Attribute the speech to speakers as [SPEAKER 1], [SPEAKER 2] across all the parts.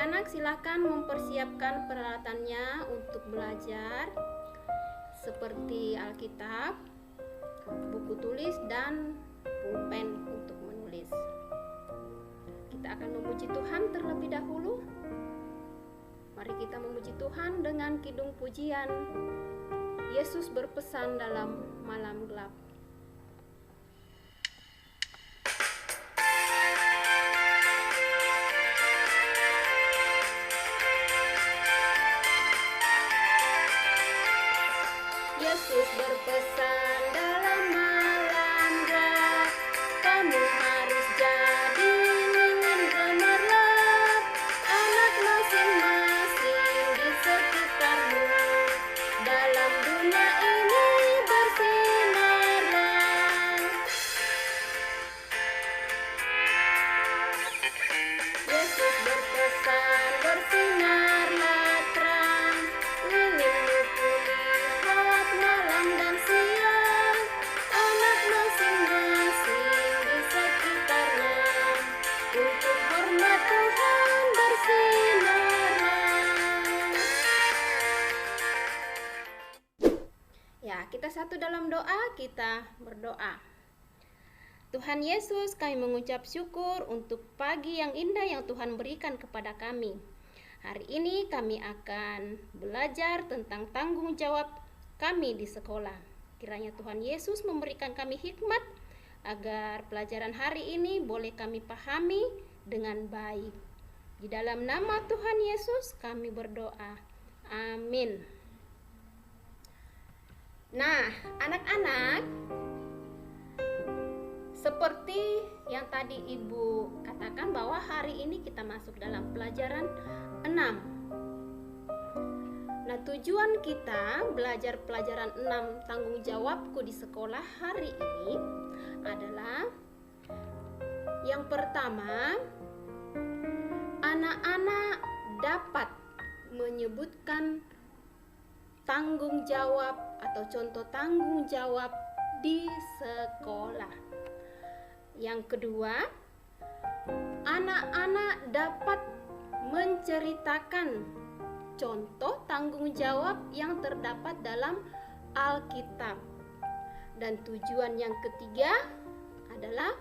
[SPEAKER 1] Anak-anak silakan mempersiapkan peralatannya untuk belajar seperti Alkitab, buku tulis, dan pulpen untuk menulis. Kita akan memuji Tuhan terlebih dahulu. Mari kita memuji Tuhan dengan kidung pujian Yesus berpesan dalam malam gelap. Yesus berpesan dalam malam gelap, kamu harus jadi lilin gemerlap, anak masing-masing di sekitarmu, dalam dunia ini bersinarlah. Yesus berpesan, bersinarlah terang, lilinmu kulihat malam dan siang, anak masing-masing di sekitarnya, untuk hormat Tuhan bersinarlah. Ya, kita satu dalam doa, kita berdoa. Tuhan Yesus, kami mengucap syukur untuk pagi yang indah yang Tuhan berikan kepada kami. Hari ini kami akan belajar tentang tanggung jawab kami di sekolah. Kiranya Tuhan Yesus memberikan kami hikmat agar pelajaran hari ini boleh kami pahami dengan baik. Di dalam nama Tuhan Yesus kami berdoa. Amin. Nah, anak-anak, seperti yang tadi Ibu katakan bahwa hari ini kita masuk dalam pelajaran 6. Nah, tujuan kita belajar pelajaran 6 tanggung jawabku di sekolah hari ini adalah yang pertama, anak-anak dapat menyebutkan tanggung jawab atau contoh tanggung jawab di sekolah. Yang kedua, anak-anak dapat menceritakan contoh tanggung jawab yang terdapat dalam Alkitab. Dan tujuan yang ketiga adalah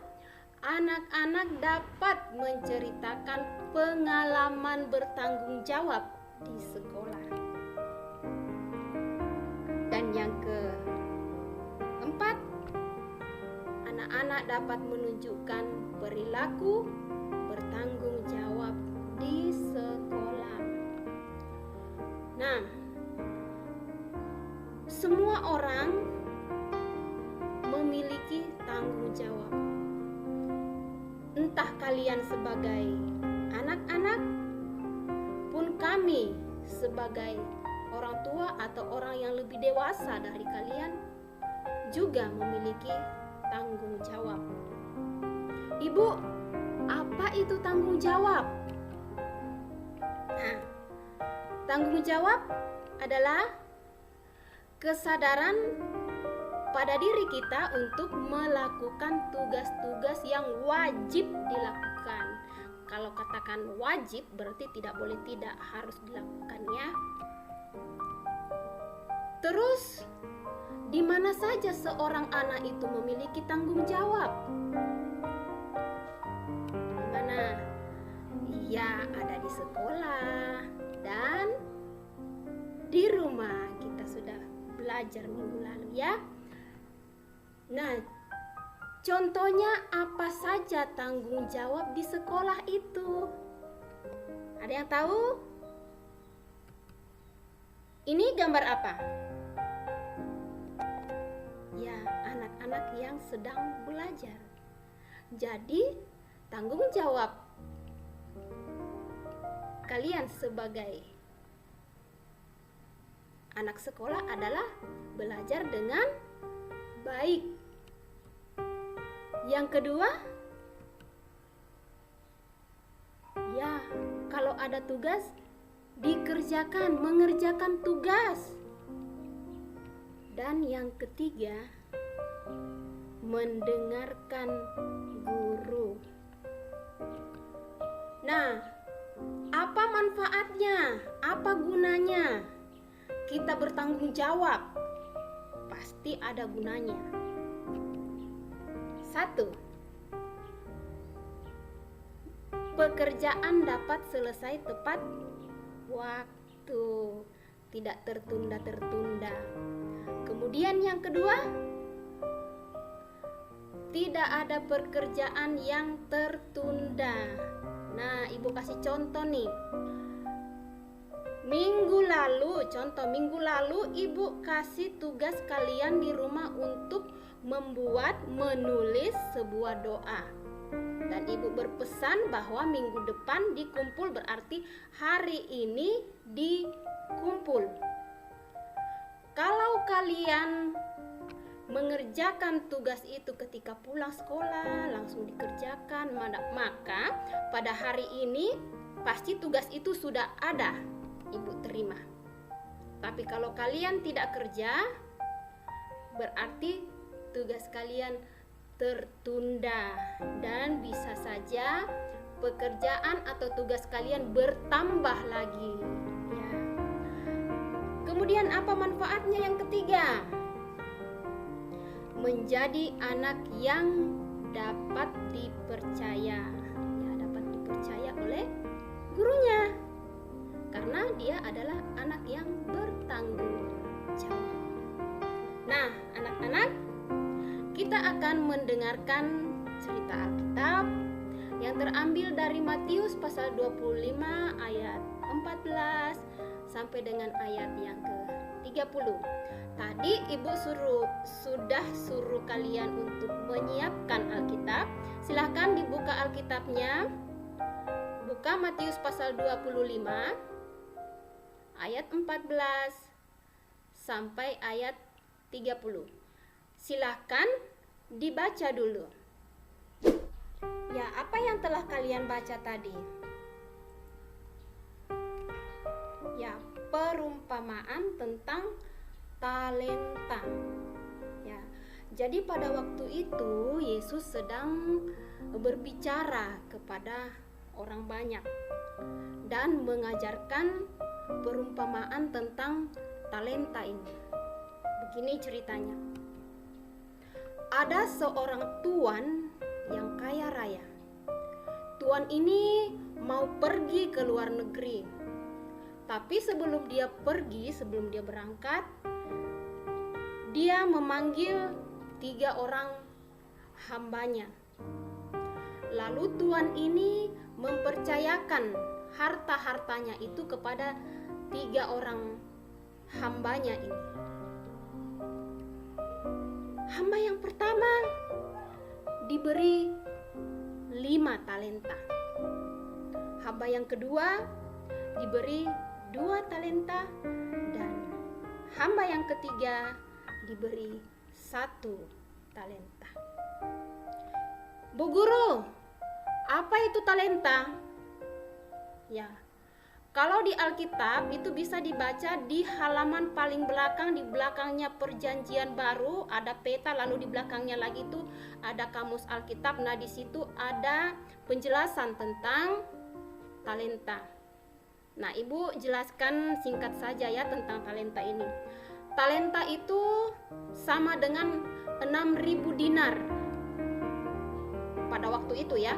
[SPEAKER 1] anak-anak dapat menceritakan pengalaman bertanggung jawab di sekolah. Dan yang keempat, anak-anak dapat menunjukkan perilaku bertanggung jawab di sekolah. Nah, semua orang memiliki tanggung jawab. Entah kalian sebagai anak-anak pun kami sebagai orang tua atau orang yang lebih dewasa dari kalian juga memiliki tanggung jawab. Ibu, apa itu tanggung jawab? Nah, tanggung jawab adalah kesadaran pada diri kita untuk melakukan tugas-tugas yang wajib dilakukan. Kalau katakan wajib berarti tidak boleh tidak, harus dilakukan ya. Terus di mana saja seorang anak itu memiliki tanggung jawab? Di mana? Ya, ada di sekolah dan di rumah. Kita sudah belajar minggu lalu ya. Nah, contohnya apa saja tanggung jawab di sekolah itu? Ada yang tahu? Ini gambar apa? Ya, anak-anak yang sedang belajar. Jadi, tanggung jawab kalian sebagai anak sekolah adalah belajar dengan baik. Yang kedua, ya, kalau ada tugas dikerjakan, mengerjakan tugas. Dan yang ketiga, mendengarkan guru. Nah, Apa manfaatnya? Apa gunanya? Kita bertanggung jawab. Pasti ada gunanya. 1. Pekerjaan dapat selesai tepat waktu, tidak tertunda-tertunda. Kemudian yang kedua, tidak ada pekerjaan yang tertunda. Nah, Ibu kasih contoh nih. Minggu lalu Ibu kasih tugas kalian di rumah untuk menulis sebuah doa. Dan Ibu berpesan bahwa minggu depan dikumpul, berarti hari ini dikumpul. Kalau kalian mengerjakan tugas itu ketika pulang sekolah, langsung dikerjakan, maka pada hari ini pasti tugas itu sudah ada, Ibu terima. Tapi kalau kalian tidak kerja, berarti tugas kalian tertunda dan bisa saja pekerjaan atau tugas kalian bertambah lagi ya. Kemudian apa manfaatnya yang ketiga? Menjadi anak yang dapat dipercaya ya, dapat dipercaya oleh gurunya karena dia adalah anak yang bertanggung jawab. Nah, anak-anak, kita akan mendengarkan cerita Alkitab yang terambil dari Matius pasal 25 ayat 14 sampai dengan ayat yang ke-30. Tadi Ibu sudah suruh kalian untuk menyiapkan Alkitab. Silahkan dibuka Alkitabnya. Buka Matius pasal 25 ayat 14 sampai ayat 30. Silahkan dibaca dulu. Ya, apa yang telah kalian baca tadi? Ya, perumpamaan tentang talenta. Ya, jadi pada waktu itu Yesus sedang berbicara kepada orang banyak dan mengajarkan perumpamaan tentang talenta ini. Begini ceritanya. Ada seorang tuan yang kaya raya. Tuan ini mau pergi ke luar negeri. Tapi sebelum dia berangkat, dia memanggil 3 orang hambanya. Lalu tuan ini mempercayakan harta-hartanya itu kepada 3 orang hambanya ini. Hamba yang pertama diberi 5 talenta. Hamba yang kedua diberi 2 talenta, dan hamba yang ketiga diberi 1 talenta. Bu Guru, apa itu talenta? Ya, kalau di Alkitab itu bisa dibaca di halaman paling belakang, di belakangnya Perjanjian Baru ada peta, lalu di belakangnya lagi itu ada kamus Alkitab. Nah, di situ ada penjelasan tentang talenta. Nah, Ibu jelaskan singkat saja ya tentang talenta ini. Talenta itu sama dengan 6.000 dinar pada waktu itu ya.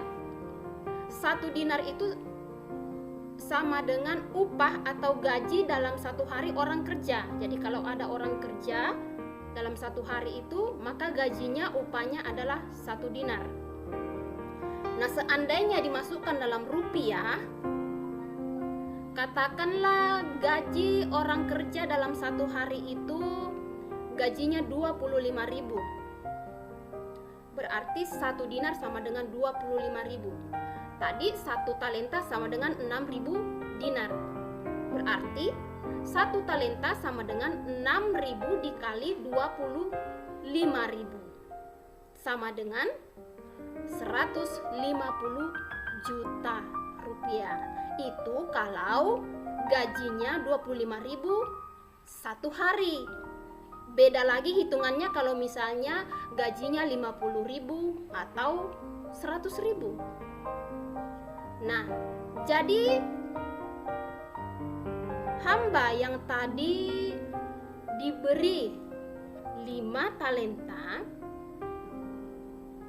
[SPEAKER 1] 1 dinar itu sama dengan upah atau gaji dalam 1 hari orang kerja. Jadi kalau ada orang kerja dalam 1 hari itu, maka gajinya, upahnya adalah 1 dinar. Nah, seandainya dimasukkan dalam rupiah, katakanlah gaji orang kerja dalam 1 hari itu gajinya 25.000. Berarti 1 dinar sama dengan 25.000. Tadi 1 talenta sama dengan 6.000 dinar. Berarti 1 talenta sama dengan 6.000 dikali 25.000. Sama dengan 150 juta rupiah. Itu kalau gajinya 25.000 1 hari. Beda lagi hitungannya kalau misalnya gajinya 50.000 atau 100.000. Nah, jadi hamba yang tadi diberi 5 talenta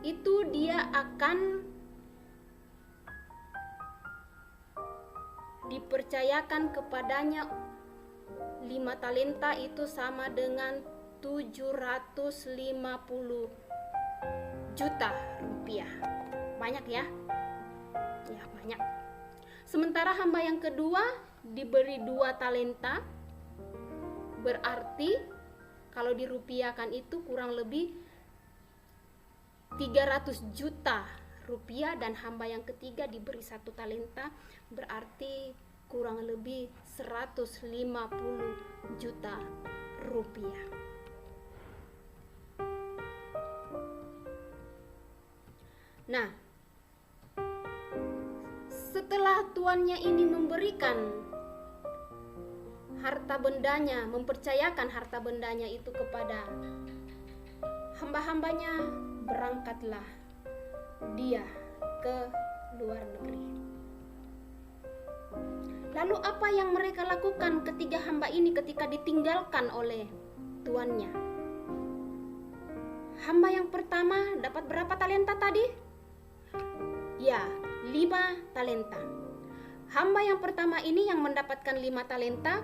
[SPEAKER 1] itu dia akan dipercayakan kepadanya 5 talenta itu sama dengan 750 juta rupiah. Banyak ya? Ya, banyak. Sementara hamba yang kedua diberi 2 talenta, berarti kalau dirupiahkan itu kurang lebih 300 juta rupiah, dan hamba yang ketiga diberi 1 talenta, berarti kurang lebih 150 juta rupiah. Nah, setelah tuannya ini memberikan harta bendanya, mempercayakan harta bendanya itu kepada hamba-hambanya, berangkatlah dia ke luar negeri. Lalu apa yang mereka lakukan ketiga hamba ini ketika ditinggalkan oleh tuannya? Hamba yang pertama dapat berapa talenta tadi? Ya, 5 talenta. Hamba yang pertama ini yang mendapatkan 5 talenta,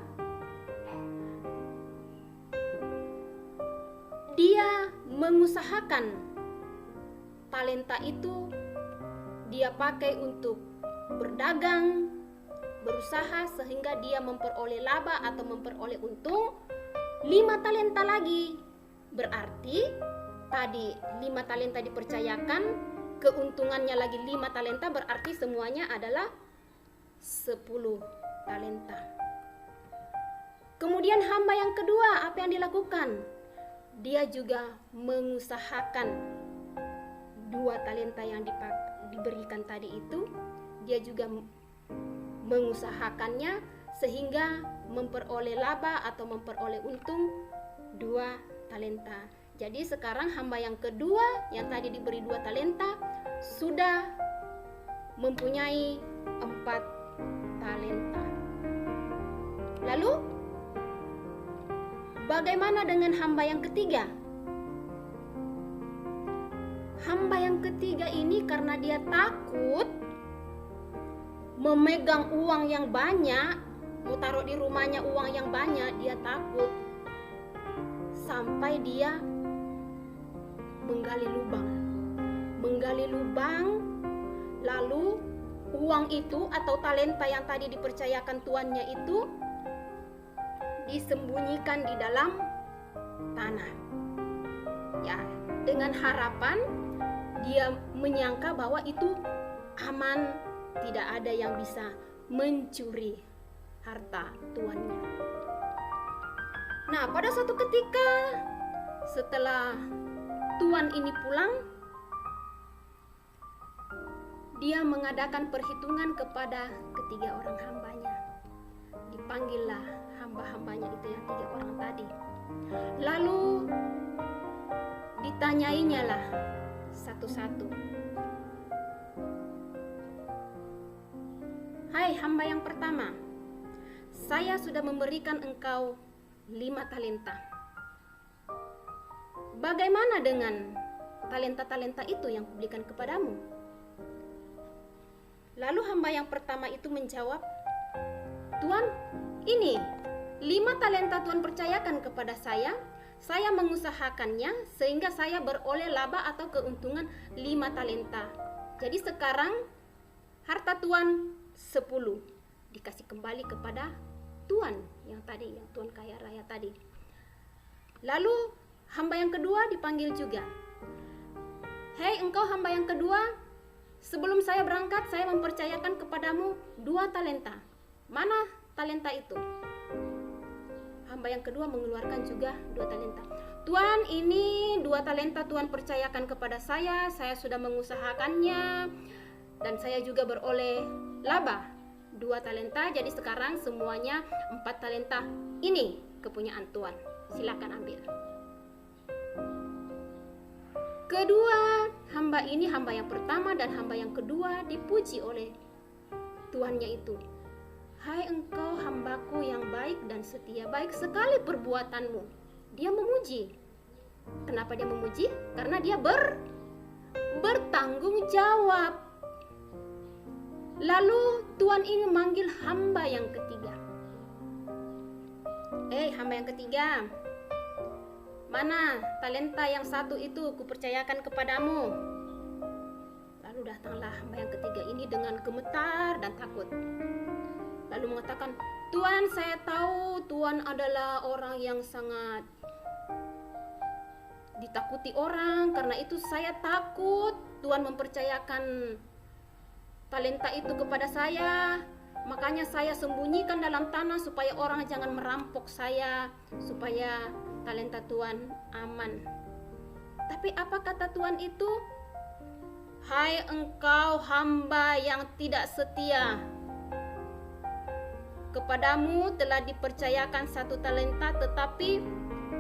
[SPEAKER 1] dia mengusahakan talenta itu dia pakai untuk berdagang, berusaha sehingga dia memperoleh laba atau memperoleh untung 5 talenta lagi. Berarti tadi 5 talenta dipercayakan, keuntungannya lagi 5 talenta, berarti semuanya adalah 10 talenta. Kemudian hamba yang kedua, apa yang dilakukan? Dia juga mengusahakan 2 talenta yang diberikan tadi itu, dia juga mengusahakannya sehingga memperoleh laba atau memperoleh untung 2 talenta. Jadi sekarang hamba yang kedua yang tadi diberi 2 talenta sudah mempunyai 4 talenta. Lalu bagaimana dengan hamba yang ketiga? Hamba yang ketiga ini karena dia takut memegang uang yang banyak, mau taruh di rumahnya uang yang banyak, dia takut sampai dia menggali lubang, lalu uang itu atau talenta yang tadi dipercayakan tuannya itu disembunyikan di dalam tanah. Ya, dengan harapan dia menyangka bahwa itu aman, tidak ada yang bisa mencuri harta tuannya. Nah, pada suatu ketika setelah tuan ini pulang, dia mengadakan perhitungan kepada ketiga orang hambanya. Dipanggillah hamba-hambanya itu yang 3 orang tadi. Lalu ditanyainya lah satu-satu. Hai hamba yang pertama, saya sudah memberikan engkau 5 talenta. Bagaimana dengan talenta-talenta itu yang kuberikan kepadamu? Lalu hamba yang pertama itu menjawab, Tuan, ini 5 talenta Tuan percayakan kepada saya mengusahakannya sehingga saya beroleh laba atau keuntungan 5 talenta. Jadi sekarang harta Tuan 10 dikasih kembali kepada Tuan yang tadi, yang Tuan kaya raya tadi. Lalu hamba yang kedua dipanggil juga. Hei engkau hamba yang kedua, sebelum saya berangkat saya mempercayakan kepadamu 2 talenta. Mana talenta itu? Hamba yang kedua mengeluarkan juga 2 talenta. Tuan, ini 2 talenta Tuan percayakan kepada saya sudah mengusahakannya dan saya juga beroleh laba 2 talenta. Jadi sekarang semuanya 4 talenta. Ini kepunyaan Tuan, silakan ambil. Kedua hamba ini, hamba yang pertama dan hamba yang kedua dipuji oleh tuannya itu, "Hai engkau hambaku yang baik dan setia, baik sekali perbuatanmu." Dia memuji. Kenapa dia memuji? Karena dia bertanggung jawab. Lalu Tuhan ini manggil hamba yang ketiga. Hamba yang ketiga, mana talenta yang satu itu kupercayakan kepadamu? Lalu datanglah hamba yang ketiga ini dengan gemetar dan takut. Lalu mengatakan, "Tuan, saya tahu Tuan adalah orang yang sangat ditakuti orang. Karena itu saya takut Tuan mempercayakan talenta itu kepada saya. Makanya saya sembunyikan dalam tanah supaya orang jangan merampok saya, supaya talenta Tuan aman." Tapi apa kata Tuhan itu? "Hai engkau hamba yang tidak setia, kepadamu telah dipercayakan satu talenta, tetapi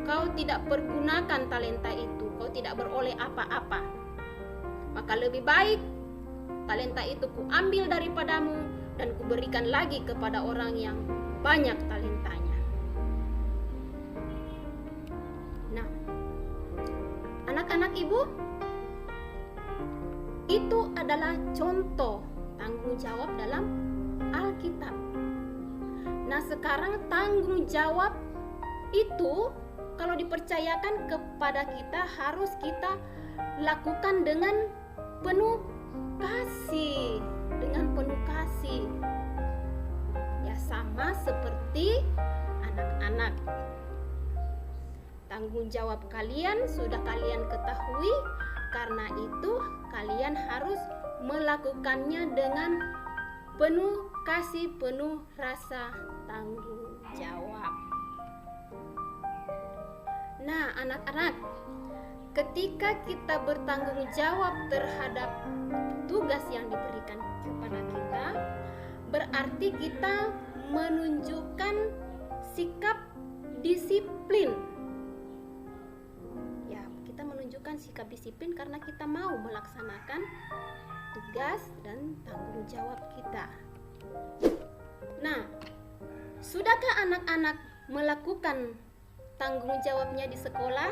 [SPEAKER 1] kau tidak pergunakan talenta itu, kau tidak beroleh apa-apa. Maka lebih baik talenta itu kuambil daripadamu dan kuberikan lagi kepada orang yang banyak talentanya." Nah, anak-anak ibu, itu adalah contoh tanggung jawab dalam Alkitab. Nah, sekarang tanggung jawab itu kalau dipercayakan kepada kita harus kita lakukan dengan penuh kasih, ya, sama seperti anak-anak. Tanggung jawab kalian sudah kalian ketahui, karena itu kalian harus melakukannya dengan penuh kasih, penuh rasa tanggung jawab. Nah, anak-anak, ketika kita bertanggung jawab terhadap tugas yang diberikan kepada kita, berarti kita menunjukkan sikap disiplin. Ya, kita menunjukkan sikap disiplin karena kita mau melaksanakan tugas dan tanggung jawab kita. Nah, sudahkah anak-anak melakukan tanggung jawabnya di sekolah?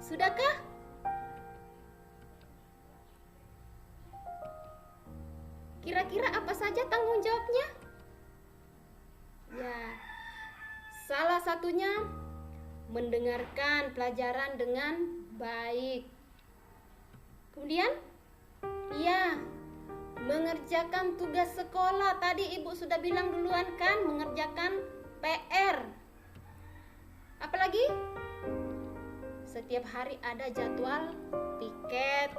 [SPEAKER 1] Sudahkah? Kira-kira apa saja tanggung jawabnya? Ya, salah satunya mendengarkan pelajaran dengan baik. Kemudian, ya, mengerjakan tugas sekolah. Tadi ibu sudah bilang duluan kan, mengerjakan PR. Apalagi? Setiap hari ada jadwal piket,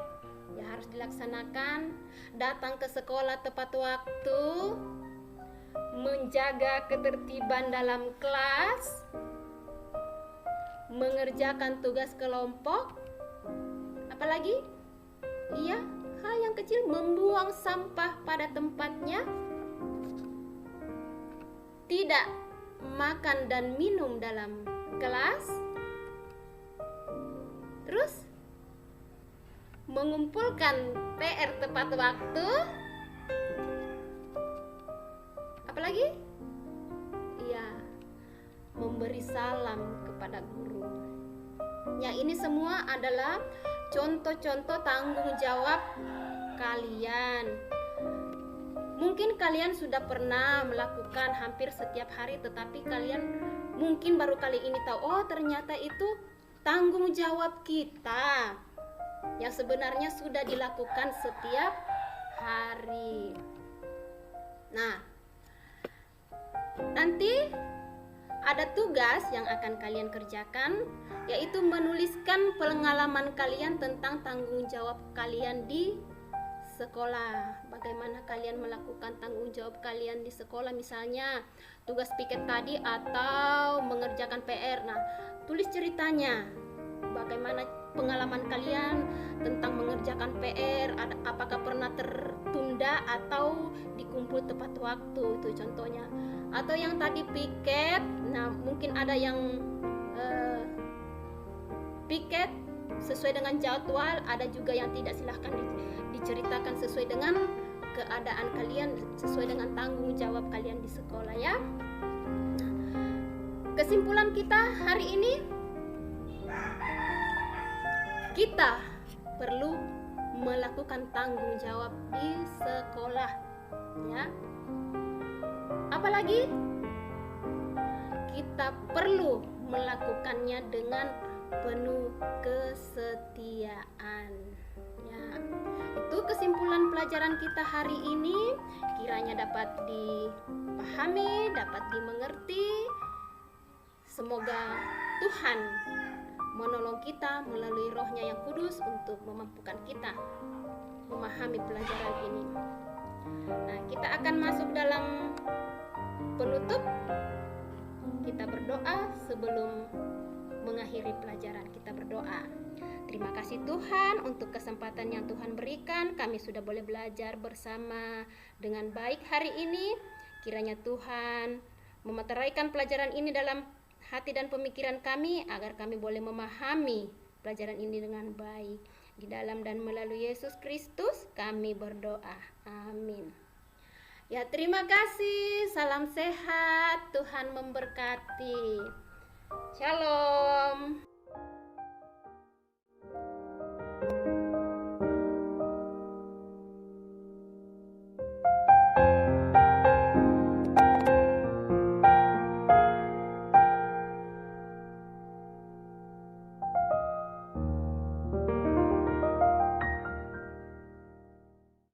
[SPEAKER 1] ya harus dilaksanakan. Datang ke sekolah tepat waktu, menjaga ketertiban dalam kelas, mengerjakan tugas kelompok. Apalagi? Iya, hal yang kecil, membuang sampah pada tempatnya, tidak makan dan minum dalam kelas, terus mengumpulkan PR tepat waktu. Apalagi? Iya, memberi salam kepada guru. Ya, ini semua adalah contoh-contoh tanggung jawab kalian. Mungkin kalian sudah pernah melakukan hampir setiap hari, tetapi kalian mungkin baru kali ini tahu, oh ternyata itu tanggung jawab kita yang sebenarnya sudah dilakukan setiap hari. Nah, nanti ada tugas yang akan kalian kerjakan, yaitu menuliskan pengalaman kalian tentang tanggung jawab kalian di sekolah. Bagaimana kalian melakukan tanggung jawab kalian di sekolah, misalnya tugas piket tadi atau mengerjakan PR. Nah, tulis ceritanya. Bagaimana pengalaman kalian tentang mengerjakan PR, apakah pernah tertunda atau dikumpul tepat waktu, itu contohnya. Atau yang tadi piket, nah mungkin ada yang piket sesuai dengan jadwal, ada juga yang tidak. Silahkan diceritakan sesuai dengan keadaan kalian sesuai dengan tanggung jawab kalian di sekolah ya. Kesimpulan kita hari ini, kita perlu melakukan tanggung jawab di sekolah ya. Apalagi kita perlu melakukannya dengan penuh kesetiaan ya. Itu kesimpulan pelajaran kita hari ini, kiranya dapat dipahami, dapat dimengerti. Semoga Tuhan menolong kita melalui Roh-Nya yang kudus untuk memampukan kita memahami pelajaran ini. Nah, kita akan masuk dalam penutup. Kita berdoa sebelum mengakhiri pelajaran. Kita berdoa. Terima kasih Tuhan untuk kesempatan yang Tuhan berikan. Kami sudah boleh belajar bersama dengan baik hari ini. Kiranya Tuhan memeteraikan pelajaran ini dalam hati dan pemikiran kami, agar kami boleh memahami pelajaran ini dengan baik. Di dalam dan melalui Yesus Kristus kami berdoa. Amin. Ya, terima kasih. Salam sehat. Tuhan memberkati. Shalom.